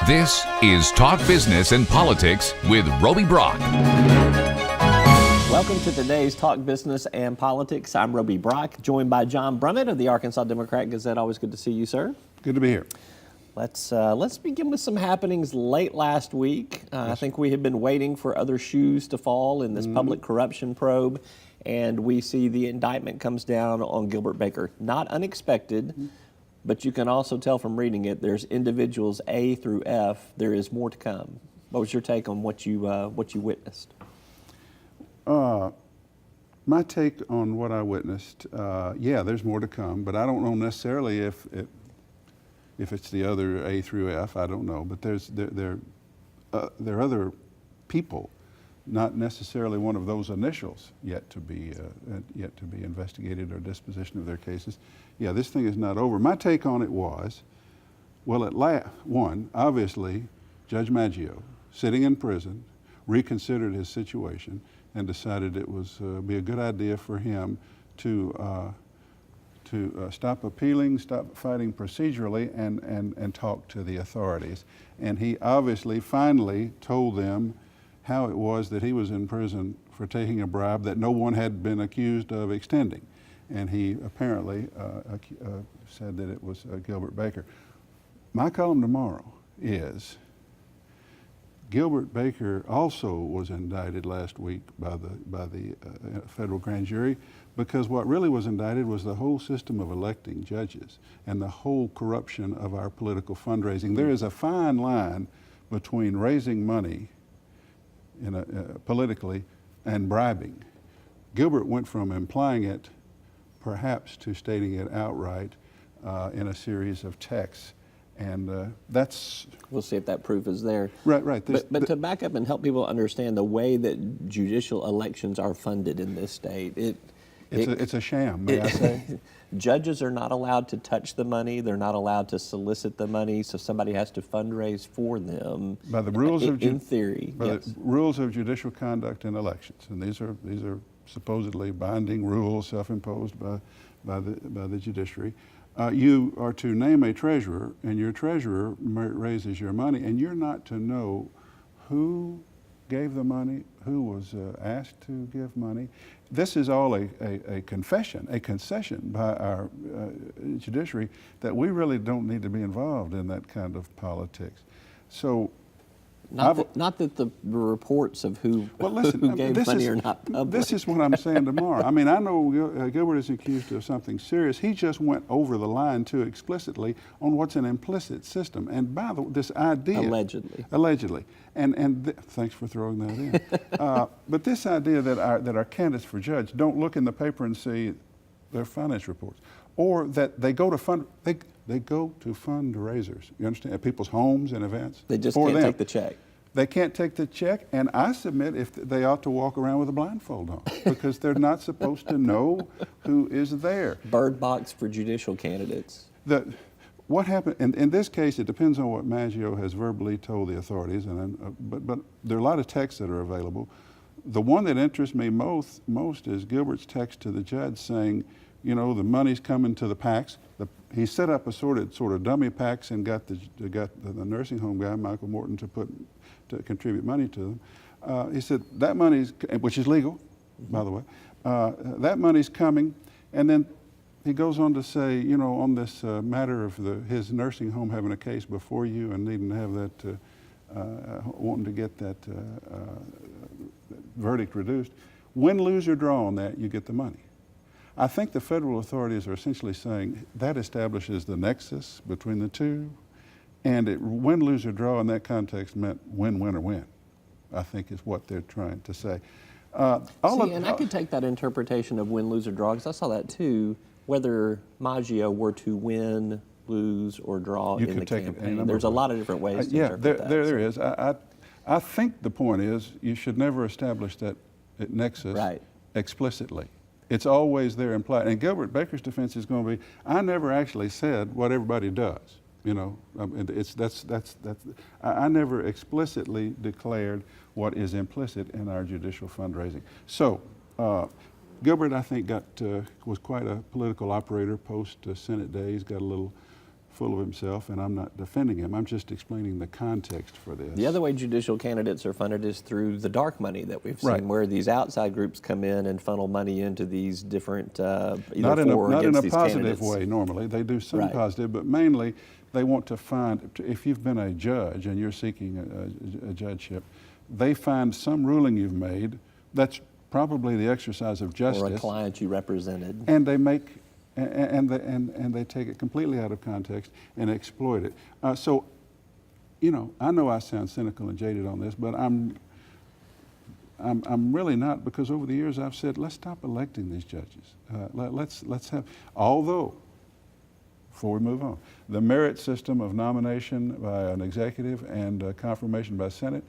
This is Talk Business and Politics with Roby Brock. Welcome to today's Talk Business and Politics. I'm Roby Brock, joined by John Brummett of the Arkansas Democrat-Gazette. Always good to see you, sir. Good to be here. Let's begin with some happenings late last week. I think we have been waiting for other shoes to fall in this public corruption probe, and we see the indictment comes down on Gilbert Baker. Not unexpected, but you can also tell from reading it, there's individuals A through F. There is more to come. What was your take on what you witnessed? My take on what I witnessed, yeah, there's more to come, but I don't know necessarily if it's the other A through F. I don't know, but there are other people, not necessarily one of those initials, yet to be investigated or disposition of their cases. Yeah, this thing is not over. My take on it was, well, obviously, Judge Maggio, sitting in prison, reconsidered his situation and decided it was be a good idea for him to stop appealing, stop fighting procedurally, and talk to the authorities. And he obviously finally told them how it was that he was in prison for taking a bribe that no one had been accused of extending. And he apparently said that it was Gilbert Baker. My column tomorrow is Gilbert Baker also was indicted last week by the federal grand jury, because what really was indicted was the whole system of electing judges and the whole corruption of our political fundraising. There is a fine line between raising money politically and bribing. Gilbert went from implying it perhaps to stating it outright in a series of texts. And that's... We'll see if that proof is there. Right. But to back up and help people understand the way that judicial elections are funded in this state, it's a sham, may I say? Judges are not allowed to touch the money. They're not allowed to solicit the money, so somebody has to fundraise for them. By the rules in theory, the rules of judicial conduct in elections, and these are supposedly binding rules self-imposed by the judiciary. You are to name a treasurer, and your treasurer raises your money, and you're not to know who gave the money, who was asked to give money. This is all a concession by our judiciary that we really don't need to be involved in that kind of politics. So, not that the reports of who gave money are not public. This is what I'm saying tomorrow. I mean, I know Gilbert is accused of something serious. He just went over the line too explicitly on what's an implicit system. And by this idea... Allegedly. And thanks for throwing that in. But this idea that our candidates for judge don't look in the paper and see their finance reports, or that they go to fundraisers, you understand, at people's homes and events. They just can't take the check. They can't take the check, and I submit if they ought to walk around with a blindfold on, because they're not supposed to know who is there. Bird box for judicial candidates. What happened in this case? It depends on what Maggio has verbally told the authorities, but there are a lot of texts that are available. The one that interests me most is Gilbert's text to the judge saying, you know, the money's coming to the PACs. He set up a sort of dummy PACs and got the nursing home guy, Michael Morton, to contribute money to them. He said that money's, which is legal, by the way, that money's coming, and then he goes on to say, you know, on this matter of his nursing home having a case before you and needing to have that, wanting to get that verdict reduced, win, lose, or draw on that, you get the money. I think the federal authorities are essentially saying that establishes the nexus between the two, and win, lose, or draw in that context meant win, win, or win, I think is what they're trying to say. I could take that interpretation of win, lose, or draw, because I saw that too, whether Maggio were to win, lose, or draw in the campaign. There's a lot of different ways to interpret that. There is. I think the point is you should never establish that nexus explicitly. It's always there implied. And Gilbert Baker's defense is going to be, I never actually said what everybody does. You know, I never explicitly declared what is implicit in our judicial fundraising. So, Gilbert, I think, was quite a political operator post Senate days. Got a little full of himself, and I'm not defending him. I'm just explaining the context for this. The other way judicial candidates are funded is through the dark money that we've seen, Right. where these outside groups come in and funnel money into these different, either Not in for or a against these positive candidates. way normally. They do some Right. positive, but mainly they want to find, if you've been a judge and you're seeking a judgeship, they find some ruling you've made that's probably the exercise of justice. Or a client you represented. And they make, and they take it completely out of context and exploit it. So, you know I sound cynical and jaded on this, but I'm really not, because over the years I've said, let's stop electing these judges. Let's have, although, before we move on, the merit system of nomination by an executive and confirmation by Senate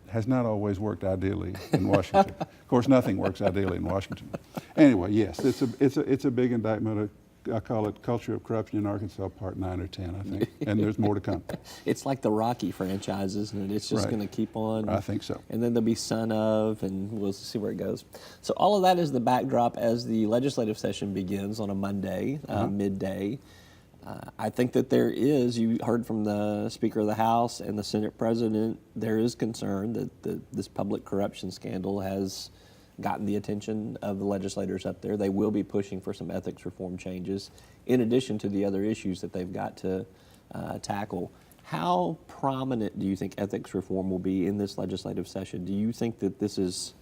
has not always worked ideally in Washington. Of course, nothing works ideally in Washington. Anyway, yes, it's a big indictment. I call it Culture of Corruption in Arkansas, Part 9 or 10, I think, and there's more to come. It's like the Rocky franchise, isn't it? It's just Right. going to keep on. I think so. And then there'll be Son of, and we'll see where it goes. So all of that is the backdrop as the legislative session begins on a Monday, midday. I think that there is, you heard from the Speaker of the House and the Senate President, there is concern that this public corruption scandal has gotten the attention of the legislators up there. They will be pushing for some ethics reform changes, in addition to the other issues that they've got to tackle. How prominent do you think ethics reform will be in this legislative session? Do you think that this is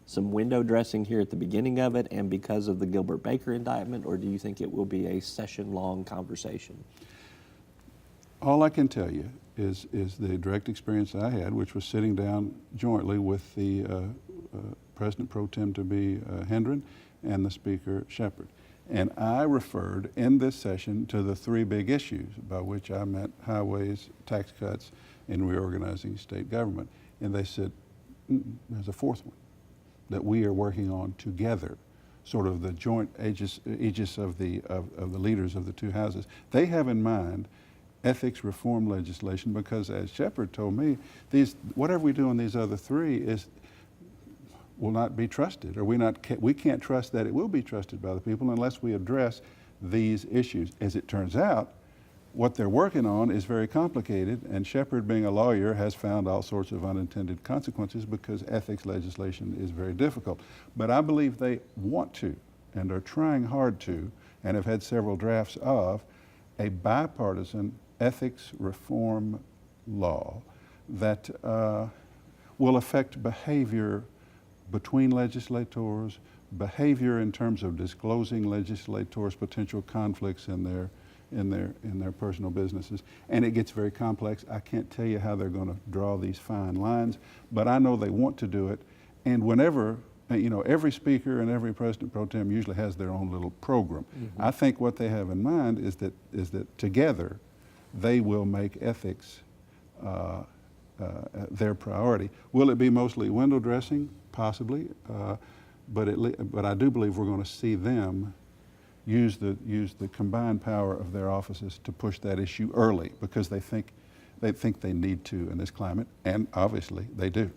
some window dressing here at the beginning of it and because of the Gilbert Baker indictment, or do you think it will be a session-long conversation? All I can tell you is the direct experience I had, which was sitting down jointly with the President Pro Tem to be Hendren and the Speaker Shepherd. And I referred in this session to the three big issues, by which I meant highways, tax cuts, and reorganizing state government. And they said, there's a fourth one that we are working on together, sort of the joint aegis of the leaders of the two houses. They have in mind ethics reform legislation because, as Shepherd told me, whatever we do on these other three will not be trusted, or we can't trust that it will be trusted by the people unless we address these issues. As it turns out, what they're working on is very complicated, and Shepherd, being a lawyer, has found all sorts of unintended consequences because ethics legislation is very difficult. But I believe they want to, and are trying hard to, and have had several drafts of, a bipartisan ethics reform law that will affect behavior between legislators, behavior in terms of disclosing legislators' potential conflicts in their personal businesses. And it gets very complex. I can't tell you how they're going to draw these fine lines, but I know they want to do it. And whenever, every speaker and every president pro tem usually has their own little program. Mm-hmm. I think what they have in mind is that together they will make ethics their priority. Will it be mostly window dressing? Possibly, but I do believe we're going to see them use the combined power of their offices to push that issue early, because they think they need to in this climate, and obviously they do.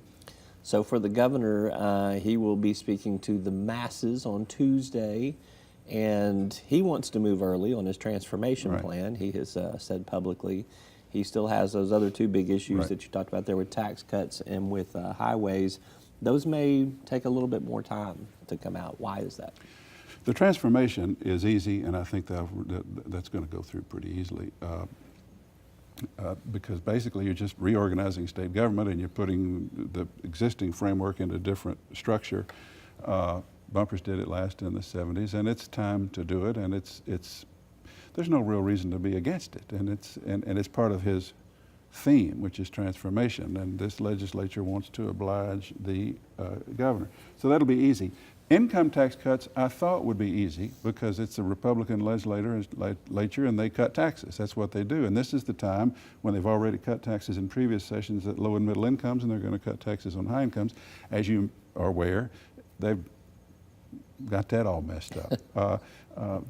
So for the governor, he will be speaking to the masses on Tuesday, and he wants to move early on his transformation Right. plan. He has said publicly. He still has those other two big issues Right. that you talked about there with tax cuts and with highways. Those may take a little bit more time to come out. Why is that? The transformation is easy, and I think that's going to go through pretty easily. Because basically you're just reorganizing state government and you're putting the existing framework into a different structure. Bumpers did it last in the 70s, and it's time to do it, and there's no real reason to be against it, and it's part of his theme, which is transformation, and this legislature wants to oblige the governor. So that'll be easy. Income tax cuts, I thought, would be easy because it's a Republican legislature and they cut taxes. That's what they do. And this is the time when they've already cut taxes in previous sessions at low and middle incomes, and they're going to cut taxes on high incomes. As you are aware, they've got that all messed up.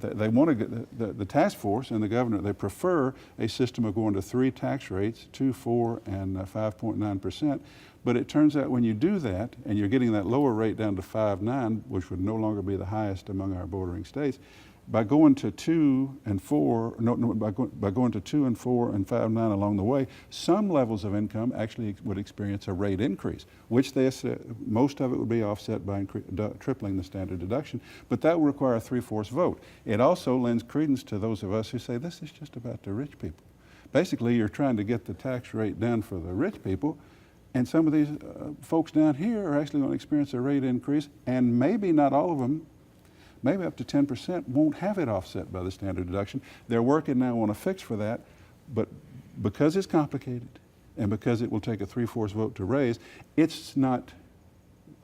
They want to the task force and the governor, they prefer a system of going to 3 tax rates, 2, 4, and 5.9%. But it turns out when you do that, and you're getting that lower rate down to 5.9, which would no longer be the highest among our bordering states, by going to 2 and 4, by going to 2 and 4 and 5 and 9 along the way, some levels of income actually would experience a rate increase, which most of it would be offset by tripling the standard deduction, but that would require a 3/4 vote. It also lends credence to those of us who say this is just about the rich people. Basically, you're trying to get the tax rate down for the rich people, and some of these folks down here are actually going to experience a rate increase, and maybe not all of them, maybe up to 10% won't have it offset by the standard deduction. They're working now on a fix for that, but because it's complicated and because it will take a 3/4 vote to raise, it's not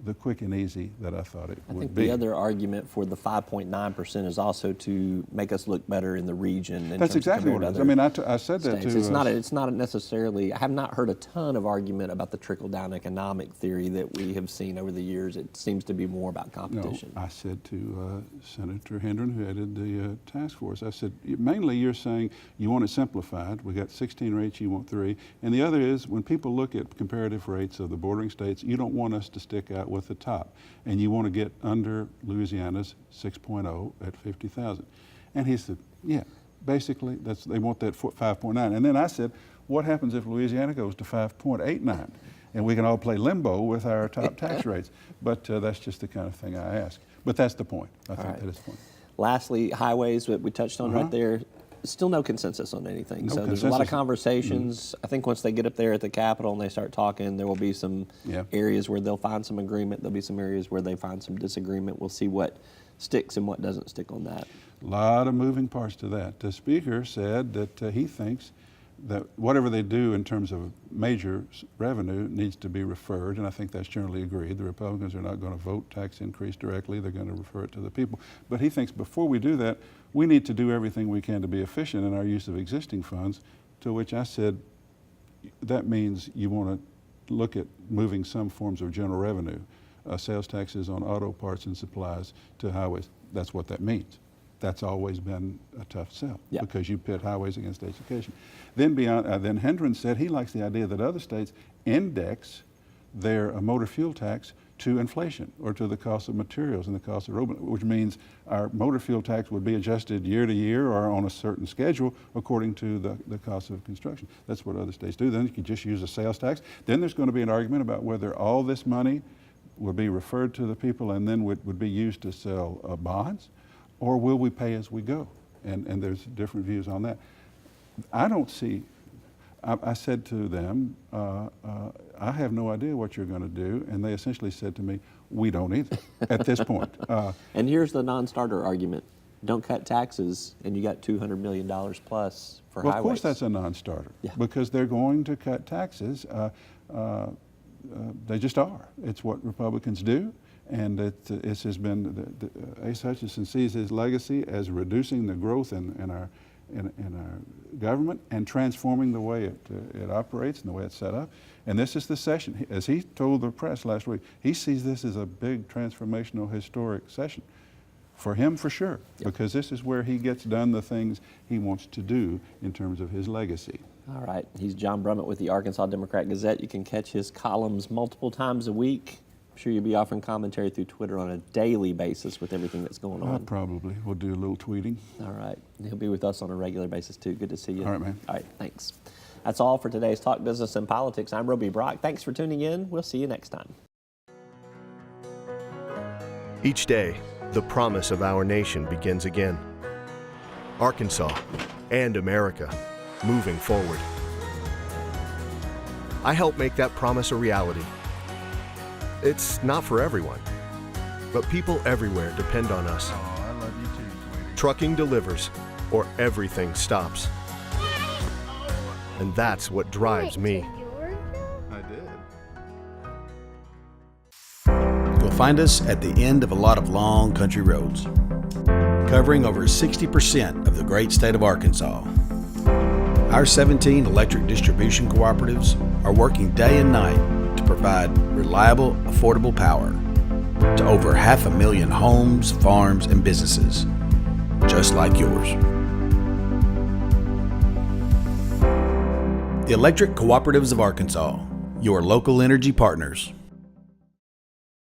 the quick and easy that I thought it would be. I think the other argument for the 5.9% is also to make us look better in the region. That's exactly what it is. I mean, I said that states. too. It's not necessarily, I have not heard a ton of argument about the trickle-down economic theory that we have seen over the years. It seems to be more about competition. No, I said to Senator Hendren, who headed the task force, I said, mainly you're saying you want it simplified. We got 16 rates, you want 3. And the other is, when people look at comparative rates of the bordering states, you don't want us to stick out with the top, and you want to get under Louisiana's 6.0 at 50,000. And he said, yeah, basically they want that 5.9. And then I said, what happens if Louisiana goes to 5.89? And we can all play limbo with our top tax rates. But that's just the kind of thing I ask. But that's the point. I think that is the point. Lastly, highways, that we touched on right there. Still no consensus on anything. So there's a lot of conversations. I think once they get up there at the Capitol and they start talking, there will be some areas where they'll find some agreement. There'll be some areas where they find some disagreement. We'll see what sticks and what doesn't stick on that. A lot of moving parts to that. The Speaker said that he thinks that whatever they do in terms of major revenue needs to be referred, and I think that's generally agreed. The Republicans are not going to vote tax increase directly. They're going to refer it to the people. But he thinks before we do that, we need to do everything we can to be efficient in our use of existing funds, to which I said, that means you want to look at moving some forms of general revenue, sales taxes on auto parts and supplies to highways. That's what that means. That's always been a tough sell because you pit highways against education. Then then Hendren said he likes the idea that other states index their motor fuel tax to inflation or to the cost of materials and the cost of road, which means our motor fuel tax would be adjusted year to year or on a certain schedule according to the cost of construction. That's what other states do. Then you can just use a sales tax. Then there's going to be an argument about whether all this money would be referred to the people and then would be used to sell bonds, or will we pay as we go? And there's different views on that. I don't see, I said to them, I have no idea what you're going to do, and they essentially said to me, we don't either at this point. And here's the non-starter argument. Don't cut taxes, and you got $200 million plus for highways. Of course that's a non-starter, because they're going to cut taxes. They just are. It's what Republicans do. And it has been, Asa Hutchinson sees his legacy as reducing the growth in our government and transforming the way it operates and the way it's set up. And this is the session. As he told the press last week, he sees this as a big transformational historic session. For him, for sure, because this is where he gets done the things he wants to do in terms of his legacy. All right. He's John Brummett with the Arkansas Democrat-Gazette. You can catch his columns multiple times a week. I'm sure you'll be offering commentary through Twitter on a daily basis with everything that's going on. Probably. We'll do a little tweeting. All right. He'll be with us on a regular basis, too. Good to see you. All right, man. All right. Thanks. That's all for today's Talk Business and Politics. I'm Roby Brock. Thanks for tuning in. We'll see you next time. Each day, the promise of our nation begins again. Arkansas and America moving forward. I help make that promise a reality. It's not for everyone, but people everywhere depend on us. Oh, I love you too, sweetie. Trucking delivers, or everything stops. And that's what drives me. I did. You'll find us at the end of a lot of long country roads, covering over 60% of the great state of Arkansas. Our 17 electric distribution cooperatives are working day and night to provide reliable, affordable power to over 500,000 homes, farms, and businesses, just like yours. The Electric Cooperatives of Arkansas, your local energy partners.